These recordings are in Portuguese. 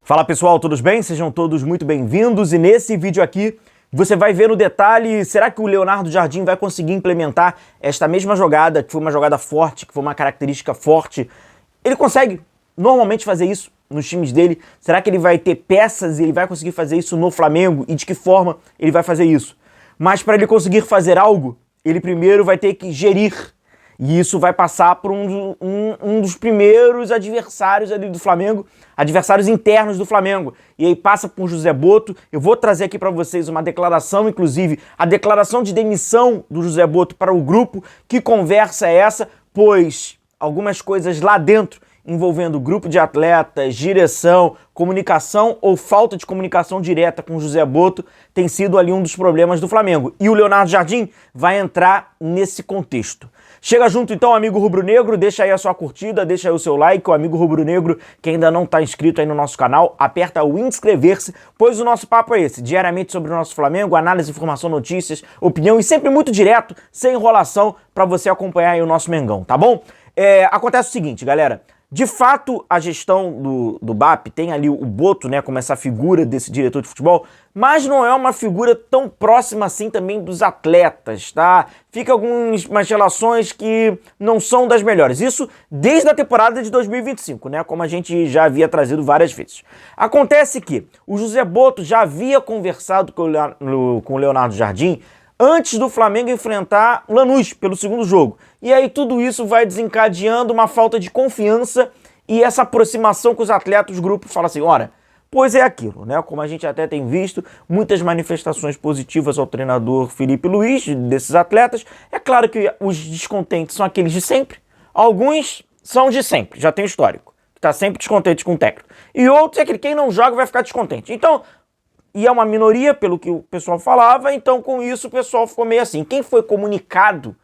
Fala pessoal, todos bem? Sejam todos muito bem-vindos e nesse vídeo aqui você vai ver no detalhe, será que o Leonardo Jardim vai conseguir implementar esta mesma jogada, que foi uma jogada forte, que foi uma característica forte? Ele consegue normalmente fazer isso nos times dele? Será que ele vai ter peças e ele vai conseguir fazer isso no Flamengo? E de que forma ele vai fazer isso? Mas para ele conseguir fazer algo, ele primeiro vai ter que gerir. E isso vai passar por um dos primeiros adversários ali do Flamengo, adversários internos do Flamengo. E aí passa por José Botto. Eu vou trazer aqui para vocês uma declaração, inclusive, a declaração de demissão do José Botto para o grupo. Que conversa é essa? Pois algumas coisas lá dentro, envolvendo grupo de atletas, direção, comunicação ou falta de comunicação direta com o José Botto, tem sido ali um dos problemas do Flamengo. E o Leonardo Jardim vai entrar nesse contexto. Chega junto então, amigo rubro-negro, deixa aí a sua curtida, deixa aí o seu like, o amigo rubro-negro que ainda não está inscrito aí no nosso canal, aperta o inscrever-se, pois o nosso papo é esse, diariamente sobre o nosso Flamengo, análise, informação, notícias, opinião e sempre muito direto, sem enrolação, para você acompanhar aí o nosso Mengão, tá bom? Acontece o seguinte, galera. De fato, a gestão do BAP tem ali o Botto, né, como essa figura desse diretor de futebol, mas não é uma figura tão próxima assim também dos atletas, tá? Fica algumas relações que não são das melhores. Isso desde a temporada de 2025, né, como a gente já havia trazido várias vezes. Acontece que o José Botto já havia conversado com o Leonardo Jardim antes do Flamengo enfrentar o Lanús pelo segundo jogo. E aí tudo isso vai desencadeando uma falta de confiança e essa aproximação com os atletas, o grupo fala assim, ora, pois é aquilo, né? Como a gente até tem visto, muitas manifestações positivas ao treinador Felipe Luiz, desses atletas. É claro que os descontentes são aqueles de sempre, alguns são de sempre, já tem histórico, que está sempre descontente com o técnico. E outros é aquele, quem não joga vai ficar descontente. Então, e é uma minoria, pelo que o pessoal falava, então com isso o pessoal ficou meio assim. Quem foi comunicado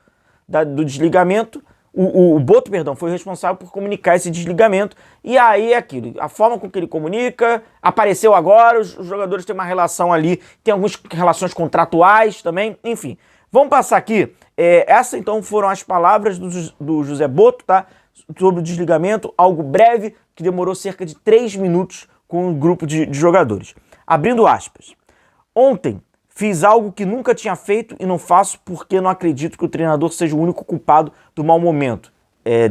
do desligamento, o Botto, perdão, foi responsável por comunicar esse desligamento. E aí é aquilo, a forma com que ele comunica, apareceu agora, os jogadores têm uma relação ali, tem algumas relações contratuais também, enfim. Vamos passar aqui, essas então foram as palavras do José Botto, tá? Sobre o desligamento, algo breve, que demorou cerca de 3 minutos com um grupo de jogadores. Abrindo aspas, ontem fiz algo que nunca tinha feito e não faço porque não acredito que o treinador seja o único culpado do mau momento.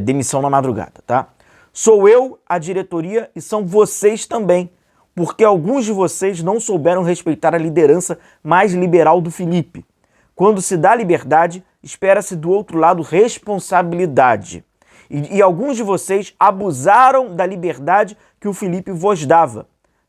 Demissão na madrugada, tá? Sou eu, a diretoria e são vocês também, porque alguns de vocês não souberam respeitar a liderança mais liberal do Felipe. Quando se dá liberdade, espera-se do outro lado responsabilidade. E alguns de vocês abusaram da liberdade que o Felipe vos dava.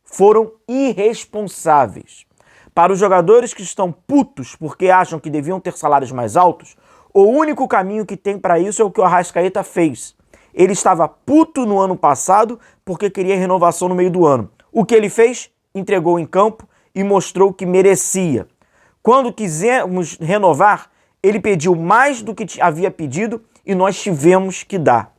Foram irresponsáveis. Para os jogadores que estão putos porque acham que deviam ter salários mais altos, o único caminho que tem para isso é o que o Arrascaeta fez. Ele estava puto no ano passado porque queria renovação no meio do ano. O que ele fez? Entregou em campo e mostrou que merecia. Quando quisemos renovar, ele pediu mais do que havia pedido e nós tivemos que dar.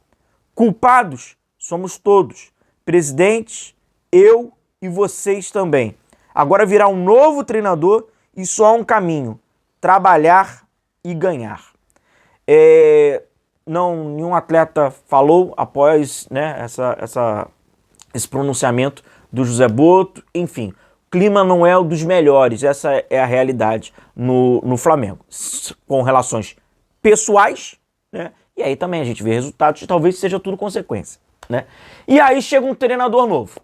Culpados somos todos. Presidentes, eu e vocês também. Agora virá um novo treinador e só há um caminho: trabalhar e ganhar. Nenhum atleta falou após, né, esse pronunciamento do José Botto. Enfim, o clima não é o dos melhores, essa é a realidade no Flamengo. Com relações pessoais, né, e aí também a gente vê resultados e talvez seja tudo consequência, né? E aí chega um treinador novo.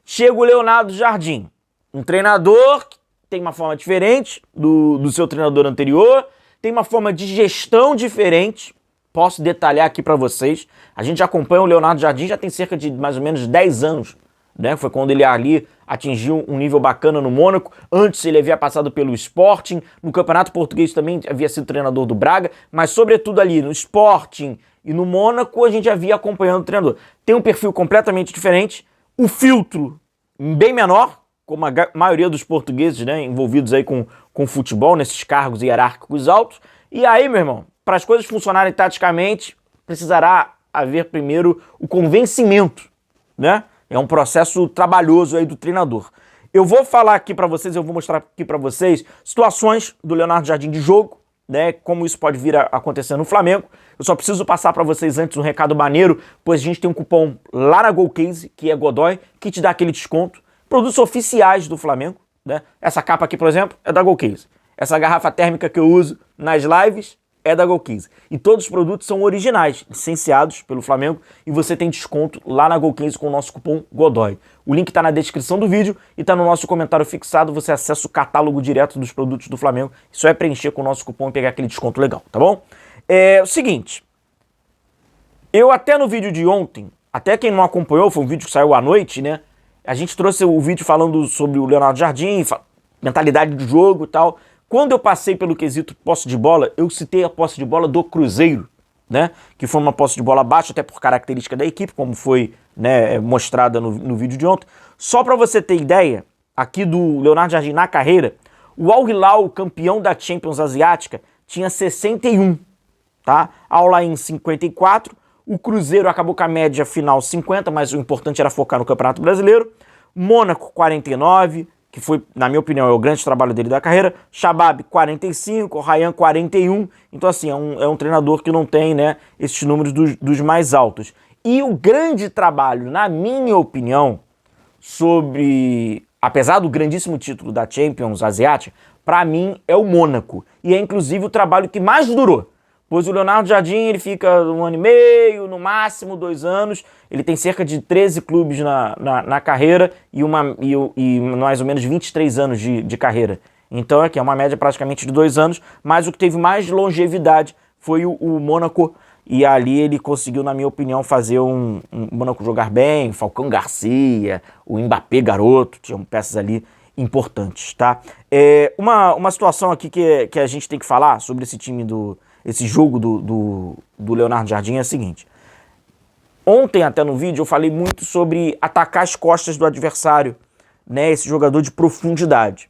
Chega o Leonardo Jardim, um treinador que tem uma forma diferente do seu treinador anterior, tem uma forma de gestão diferente, posso detalhar aqui para vocês. A gente acompanha o Leonardo Jardim já tem cerca de mais ou menos 10 anos, né? Foi quando ele ali atingiu um nível bacana no Mônaco. Antes ele havia passado pelo Sporting, no Campeonato Português também havia sido treinador do Braga, mas sobretudo ali no Sporting e no Mônaco a gente havia acompanhando o treinador. Tem um perfil completamente diferente, o filtro bem menor, como a maioria dos portugueses, né, envolvidos aí com futebol, nesses cargos hierárquicos altos. E aí, meu irmão, para as coisas funcionarem taticamente, precisará haver primeiro o convencimento, né? É um processo trabalhoso aí do treinador. Eu vou falar aqui para vocês, eu vou mostrar aqui para vocês situações do Leonardo Jardim de jogo, né, como isso pode vir a acontecer no Flamengo. Eu só preciso passar para vocês antes um recado maneiro, pois a gente tem um cupom lá na Golcase, que é Godoy, que te dá aquele desconto. Produtos oficiais do Flamengo, né? Essa capa aqui, por exemplo, é da Golcase. Essa garrafa térmica que eu uso nas lives é da Golcase. E todos os produtos são originais, licenciados pelo Flamengo, e você tem desconto lá na Golcase com o nosso cupom Godoy. O link está na descrição do vídeo e está no nosso comentário fixado. Você acessa o catálogo direto dos produtos do Flamengo. Só é preencher com o nosso cupom e pegar aquele desconto legal, tá bom? É o seguinte, eu até no vídeo de ontem, até quem não acompanhou, foi um vídeo que saiu à noite, né? A gente trouxe o vídeo falando sobre o Leonardo Jardim, mentalidade do jogo e tal. Quando eu passei pelo quesito posse de bola, eu citei a posse de bola do Cruzeiro, né? Que foi uma posse de bola baixa, até por característica da equipe, como foi, né, mostrada no vídeo de ontem. Só para você ter ideia, aqui do Leonardo Jardim na carreira, o Al Hilal, campeão da Champions Asiática, tinha 61, tá? Al Ain 54, o Cruzeiro acabou com a média final 50, mas o importante era focar no Campeonato Brasileiro. Mônaco 49, que foi, na minha opinião, é o grande trabalho dele da carreira. Shabab 45, Rayyan 41. Então, assim, é um treinador que não tem, né, esses números dos mais altos. E o grande trabalho, na minha opinião, sobre, apesar do grandíssimo título da Champions Asiática, para mim é o Mônaco. E é, inclusive, o trabalho que mais durou. Pois o Leonardo Jardim, ele fica 1 ano e meio, no máximo 2 anos. Ele tem cerca de 13 clubes na carreira e mais ou menos 23 anos de carreira. Então aqui é uma média praticamente de 2 anos, mas o que teve mais longevidade foi o Mônaco. E ali ele conseguiu, na minha opinião, fazer um Mônaco jogar bem, o Falcão Garcia, o Mbappé garoto, tinham peças ali importantes, tá? Uma situação aqui que a gente tem que falar sobre esse time esse jogo do Leonardo Jardim é a seguinte. Ontem, até no vídeo, eu falei muito sobre atacar as costas do adversário, né? Esse jogador de profundidade.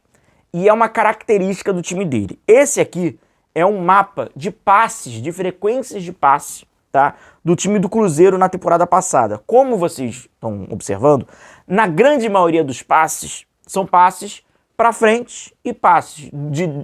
E é uma característica do time dele. Esse aqui é um mapa de passes, de frequências de passe, tá? Do time do Cruzeiro na temporada passada. Como vocês estão observando, na grande maioria dos passes, são passes para frente e passes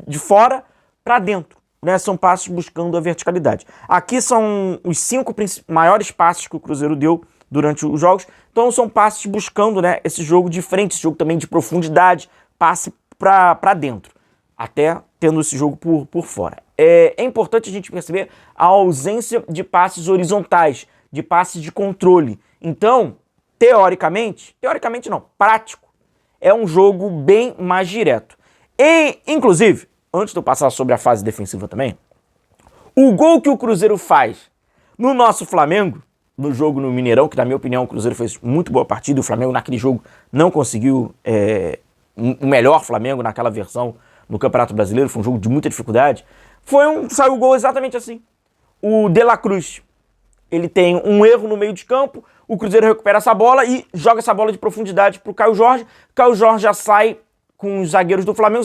de fora para dentro. Né, são passes buscando a verticalidade. Aqui são os 5 maiores passes que o Cruzeiro deu durante os jogos. Então são passes buscando, né, esse jogo de frente, esse jogo também de profundidade, passe para dentro, até tendo esse jogo por fora. É importante a gente perceber a ausência de passes horizontais, de passes de controle. Então, teoricamente não, prático, é um jogo bem mais direto. E, inclusive, antes de eu passar sobre a fase defensiva também, o gol que o Cruzeiro faz no nosso Flamengo, no jogo no Mineirão, que na minha opinião o Cruzeiro fez muito boa partida, e o Flamengo naquele jogo não conseguiu o melhor Flamengo naquela versão no Campeonato Brasileiro, foi um jogo de muita dificuldade, saiu o gol exatamente assim. O De La Cruz, ele tem um erro no meio de campo, o Cruzeiro recupera essa bola e joga essa bola de profundidade pro Caio Jorge já sai com os zagueiros do Flamengo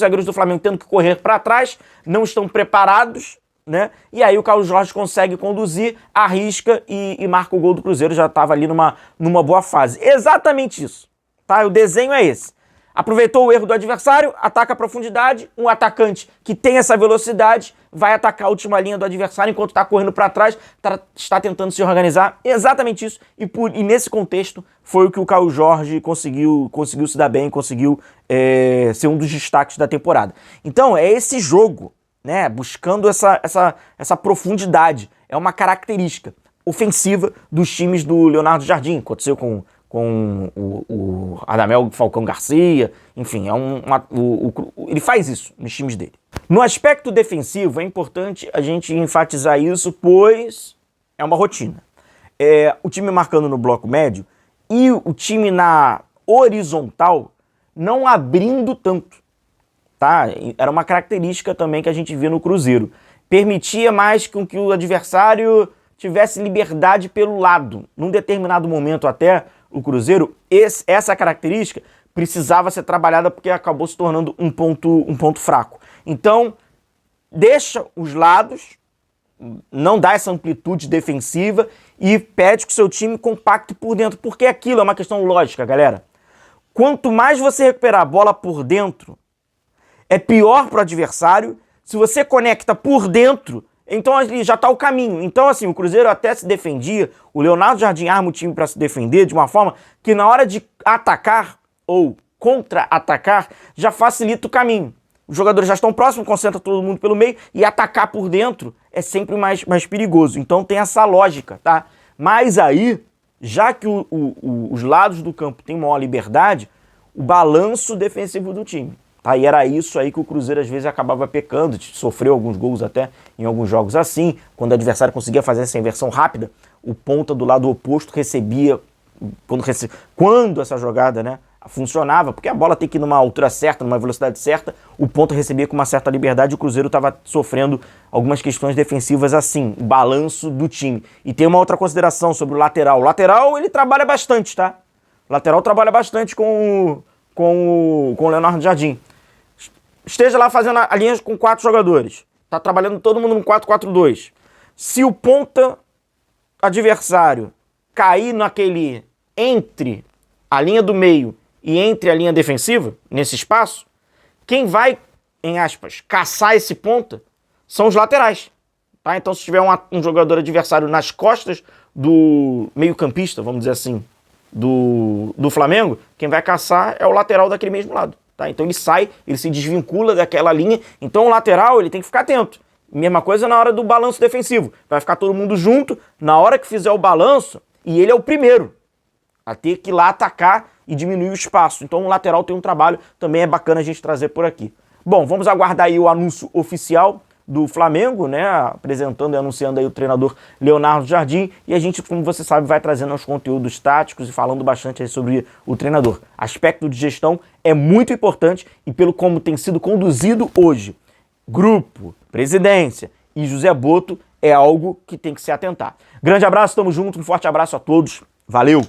tendo que correr para trás, não estão preparados, né? E aí o Carlos Jorge consegue conduzir, arrisca e marca o gol do Cruzeiro, já estava ali numa boa fase. Exatamente isso, tá? O desenho é esse. Aproveitou o erro do adversário, ataca a profundidade, um atacante que tem essa velocidade vai atacar a última linha do adversário enquanto está correndo para trás, está tentando se organizar. Exatamente isso. E nesse contexto foi o que o Caio Jorge conseguiu se dar bem, conseguiu ser um dos destaques da temporada. Então é esse jogo, né, buscando essa profundidade. É uma característica ofensiva dos times do Leonardo Jardim. Aconteceu com o Radamel Falcão Garcia, enfim, ele faz isso nos times dele. No aspecto defensivo, é importante a gente enfatizar isso, pois é uma rotina. O time marcando no bloco médio e o time na horizontal não abrindo tanto, tá? Era uma característica também que a gente via no Cruzeiro. Permitia mais com que o adversário tivesse liberdade pelo lado. Num determinado momento até, o Cruzeiro, essa característica precisava ser trabalhada porque acabou se tornando um ponto fraco. Então, deixa os lados, não dá essa amplitude defensiva e pede que o seu time compacte por dentro, porque aquilo é uma questão lógica, galera. Quanto mais você recuperar a bola por dentro, é pior para o adversário Se você conecta por dentro, então ali já está o caminho. Então, assim, o Cruzeiro até se defendia, o Leonardo Jardim arma o time para se defender de uma forma que na hora de atacar ou contra-atacar, já facilita o caminho. Os jogadores já estão próximos, concentra todo mundo pelo meio e atacar por dentro é sempre mais perigoso. Então tem essa lógica, tá? Mas aí, já que os lados do campo têm maior liberdade, o balanço defensivo do time. Tá? E era isso aí que o Cruzeiro às vezes acabava pecando, sofreu alguns gols até em alguns jogos assim, quando o adversário conseguia fazer essa inversão rápida, o ponta do lado oposto recebia, quando essa jogada, né, funcionava, porque a bola tem que ir numa altura certa, numa velocidade certa, o ponta recebia com uma certa liberdade e o Cruzeiro estava sofrendo algumas questões defensivas assim, o balanço do time. E tem uma outra consideração sobre o lateral. O lateral, ele trabalha bastante, tá? O lateral trabalha bastante com o Leonardo Jardim. Esteja lá fazendo a linha com 4 jogadores. Tá trabalhando todo mundo no 4-4-2. Se o ponta adversário cair naquele entre a linha do meio e entre a linha defensiva, nesse espaço, quem vai, em aspas, caçar esse ponta são os laterais. Tá? Então, se tiver um jogador adversário nas costas do meio-campista, vamos dizer assim, do Flamengo, quem vai caçar é o lateral daquele mesmo lado. Tá? Então ele sai, ele se desvincula daquela linha. Então o lateral ele tem que ficar atento. Mesma coisa na hora do balanço defensivo. Vai ficar todo mundo junto. Na hora que fizer o balanço, e ele é o primeiro a ter que ir lá atacar e diminuir o espaço. Então o lateral tem um trabalho, também é bacana a gente trazer por aqui. Bom, vamos aguardar aí o anúncio oficial do Flamengo, né, apresentando e anunciando aí o treinador Leonardo Jardim, e a gente, como você sabe, vai trazendo os conteúdos táticos e falando bastante aí sobre o treinador. Aspecto de gestão é muito importante e pelo como tem sido conduzido hoje, grupo, presidência e José Boto, é algo que tem que se atentar. Grande abraço, tamo junto, um forte abraço a todos, valeu!